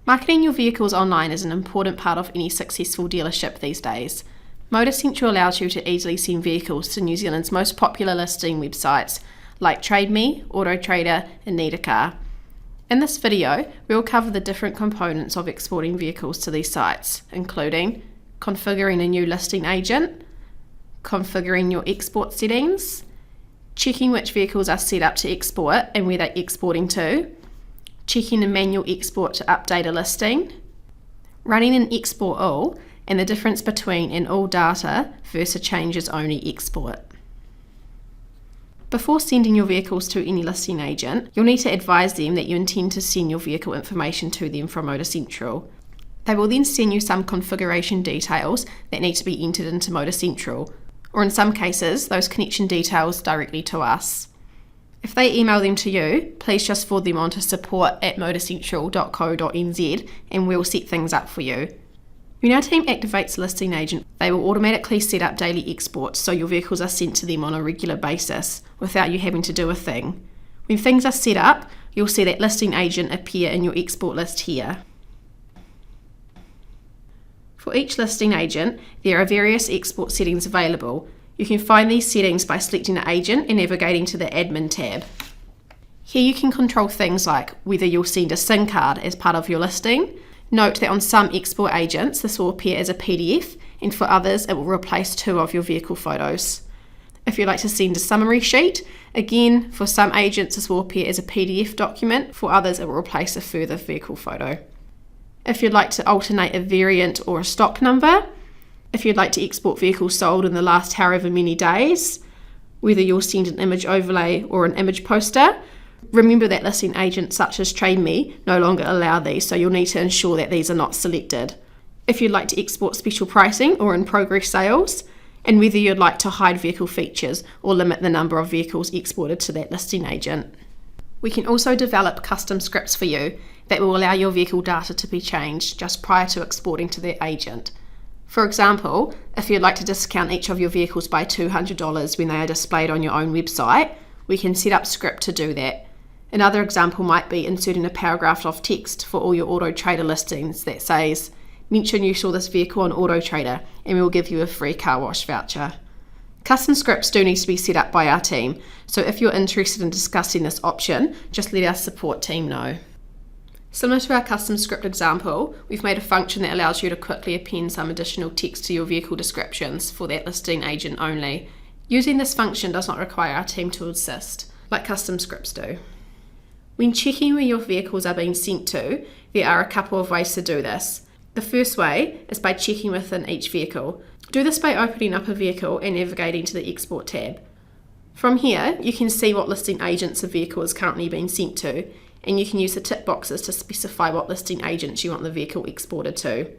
Marketing your vehicles online is an important part of any successful dealership these days. Motorcentral allows you to easily send vehicles to New Zealand's most popular listing websites like Trade Me, Auto Trader and Need a Car. In this video, we'll cover the different components of exporting vehicles to these sites, including configuring a new listing agent, configuring your export settings, checking which vehicles are set up to export and where they're exporting to, checking a manual export to update a listing, running an export all, and the difference between an all data versus changes only export. Before sending your vehicles to any listing agent, you'll need to advise them that you intend to send your vehicle information to them from Motorcentral. They will then send you some configuration details that need to be entered into Motorcentral, or in some cases, those connection details directly to us. If they email them to you, please just forward them on to support@motorcentral.co.nz and we'll set things up for you. When our team activates a listing agent, they will automatically set up daily exports so your vehicles are sent to them on a regular basis without you having to do a thing. When things are set up, you'll see that listing agent appear in your export list here. For each listing agent, there are various export settings available. You can find these settings by selecting an agent and navigating to the Admin tab. Here you can control things like whether you'll send a SIM card as part of your listing. Note that on some export agents this will appear as a PDF, and for others it will replace 2 of your vehicle photos. If you'd like to send a summary sheet, again for some agents this will appear as a PDF document, for others it will replace a further vehicle photo. If you'd like to alternate a variant or a stock number, if you'd like to export vehicles sold in the last however many days, whether you'll send an image overlay or an image poster, remember that listing agents such as Trade Me no longer allow these, so you'll need to ensure that these are not selected. If you'd like to export special pricing or in progress sales, and whether you'd like to hide vehicle features or limit the number of vehicles exported to that listing agent. We can also develop custom scripts for you that will allow your vehicle data to be changed just prior to exporting to the agent. For example, if you'd like to discount each of your vehicles by $200 when they are displayed on your own website, we can set up script to do that. Another example might be inserting a paragraph of text for all your Auto Trader listings that says, mention you saw this vehicle on Auto Trader and we will give you a free car wash voucher. Custom scripts do need to be set up by our team, so if you're interested in discussing this option, just let our support team know. Similar to our custom script example, we've made a function that allows you to quickly append some additional text to your vehicle descriptions for that listing agent only. Using this function does not require our team to assist, like custom scripts do. When checking where your vehicles are being sent to, there are a couple of ways to do this. The first way is by checking within each vehicle. Do this by opening up a vehicle and navigating to the Export tab. From here, you can see what listing agents a vehicle is currently being sent to, and you can use the tick boxes to specify what listing agents you want the vehicle exported to.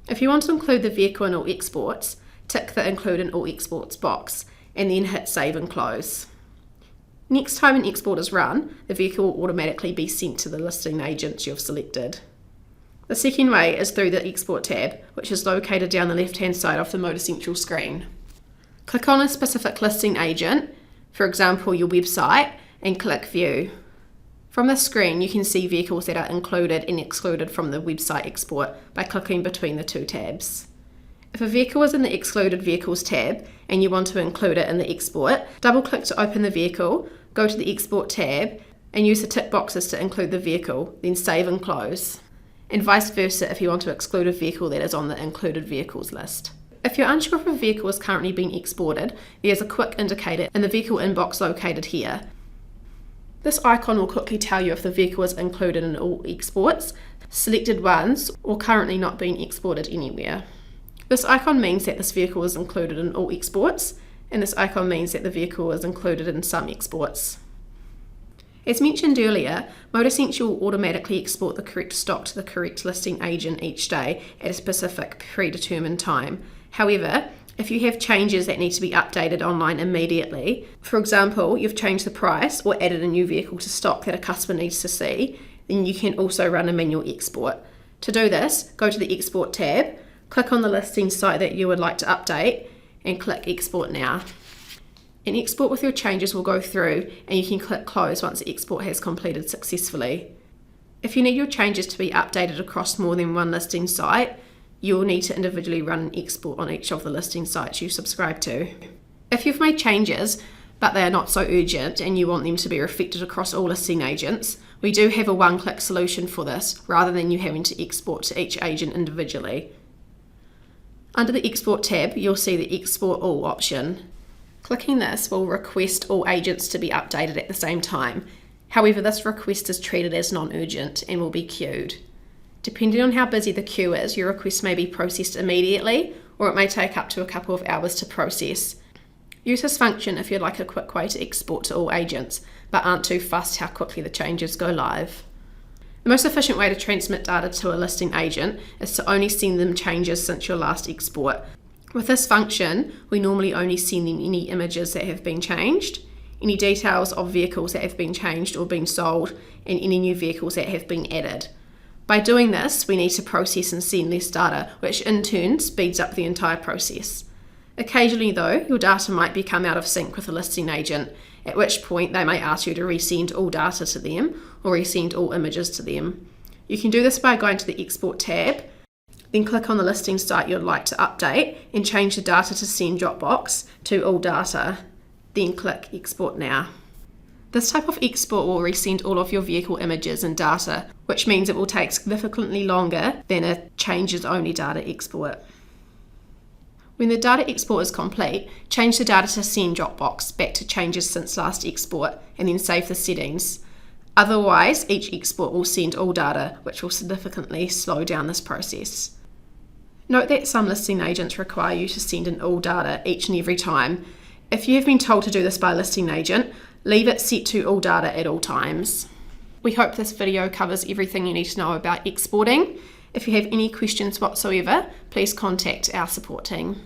If you want to include the vehicle in all exports, tick the Include in All Exports box, and then hit Save and Close. Next time an export is run, the vehicle will automatically be sent to the listing agents you've selected. The second way is through the Export tab, which is located down the left-hand side of the Motorcentral screen. Click on a specific listing agent, for example your website, and click View. From this screen you can see vehicles that are included and excluded from the website export by clicking between the 2 tabs. If a vehicle is in the Excluded Vehicles tab and you want to include it in the export, double-click to open the vehicle, go to the Export tab and use the tick boxes to include the vehicle, then Save and Close. And vice versa if you want to exclude a vehicle that is on the Included Vehicles list. If you're unsure if a vehicle is currently being exported, there's a quick indicator in the vehicle inbox located here. This icon will quickly tell you if the vehicle is included in all exports, selected ones, or currently not being exported anywhere. This icon means that this vehicle is included in all exports, and this icon means that the vehicle is included in some exports. As mentioned earlier, Motorcentral will automatically export the correct stock to the correct listing agent each day at a specific predetermined time. However, if you have changes that need to be updated online immediately, for example, you've changed the price or added a new vehicle to stock that a customer needs to see, then you can also run a manual export. To do this, go to the Export tab, click on the listing site that you would like to update, and click Export Now. An export with your changes will go through and you can click Close once the export has completed successfully. If you need your changes to be updated across more than one listing site, you'll need to individually run an export on each of the listing sites you subscribe to. If you've made changes, but they are not so urgent and you want them to be reflected across all listing agents, we do have a one-click solution for this, rather than you having to export to each agent individually. Under the Export tab, you'll see the Export All option. Clicking this will request all agents to be updated at the same time. However, this request is treated as non-urgent and will be queued. Depending on how busy the queue is, your request may be processed immediately, or it may take up to a couple of hours to process. Use this function if you'd like a quick way to export to all agents, but aren't too fussed how quickly the changes go live. The most efficient way to transmit data to a listing agent is to only send them changes since your last export. With this function, we normally only send them any images that have been changed, any details of vehicles that have been changed or been sold, and any new vehicles that have been added. By doing this, we need to process and send less data, which in turn speeds up the entire process. Occasionally though, your data might become out of sync with a listing agent, at which point they may ask you to resend all data to them or resend all images to them. You can do this by going to the Export tab, then click on the listing site you'd like to update and change the data to send Dropbox to all data, then click Export Now. This type of export will resend all of your vehicle images and data, which means it will take significantly longer than a changes only data export. When the data export is complete, change the data to send Dropbox back to changes since last export and then save the settings. Otherwise, each export will send all data, which will significantly slow down this process. Note that some listing agents require you to send in all data each and every time. If you have been told to do this by a listing agent, leave it set to all data at all times. We hope this video covers everything you need to know about exporting. If you have any questions whatsoever, please contact our support team.